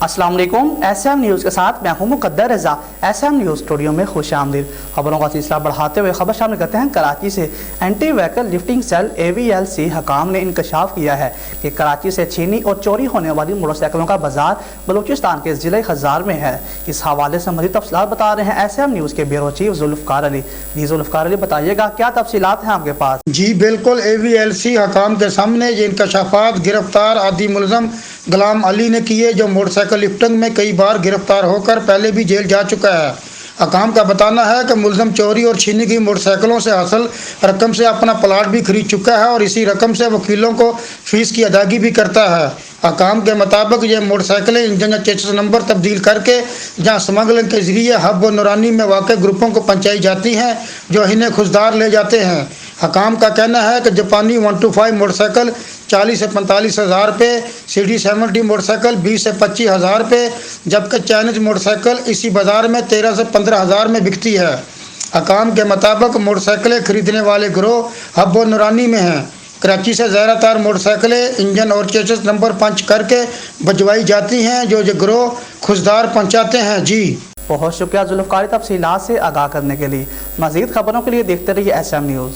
अस्सलाम वालेकुम। SM news के साथ मैं हूं मुकद्दर रज़ा। SM न्यूज़ स्टूडियो में खुश आमदीद। खबरों का सिलसिला बढ़ाते हुए खबर शामिल करते हैं कराची से। Anti vehicle lifting cell AVLC हकाम ने इंकशाफ किया है कि कराची से छीनी और चोरी होने वाली मोटरसाइकिलों का बाजार बलूचिस्तान के ज़िले हज़ार में है। इस हवाले से मज़ीद तफसीलात बता रहे हैं SM न्यूज़ के ब्यूरो चीफ जुल्फ़िकार अली। जी जुल्फ़िकार अली, बताइएगा क्या तफसीलात हैं आपके पास? जी बिल्कुल, AVLC हकाम के सामने ये इंकशाफात गिरफ्तार आदि मुलज़म गुलाम अली ने किए, जो मोटरसाइकिल लिफ्टिंग में कई बार गिरफ्तार होकर पहले भी जेल जा चुका है। हकाम का बताना है कि मुलज़म चोरी और छीनी की मोटरसाइकिलों से हासिल रकम से अपना प्लाट भी खरीद चुका है और इसी रकम से वकीलों को फीस की अदायगी भी करता है। हकाम के मुताबिक ये मोटरसाइकिलें इंजन या चेसिस नंबर तब्दील करके जहां स्मगलिंग के ज़रिए हब व नूरानी में वाक़ ग्रुपों को पहुँचाई जाती हैं, जो इन्हें खुशदार ले जाते हैं। हकाम का कहना है कि जापानी 125 मोटरसाइकिल 40 से 45 हज़ार रुपये, CD70 मोटरसाइकिल 20 से 25 हज़ार रुपये, जबकि चाइनीज़ मोटरसाइकिल इसी बाज़ार में 13 से 15 हज़ार में बिकती है। हकाम के मुताबिक मोटरसाइकिलें खरीदने वाले गिरोह हब व नूरानी में हैं। कराची से ज़्यादातर मोटरसाइकिलें इंजन और चेसिस नंबर पंच करके भिजवाई जाती हैं, जो गिरोह खुशदार पहुँचाते हैं। जी बहुत शुक्रिया जुल्फ़िकार, तफसीलात से आगाह करने के लिए। मज़ीद खबरों के लिए देखते रहिए SM न्यूज़।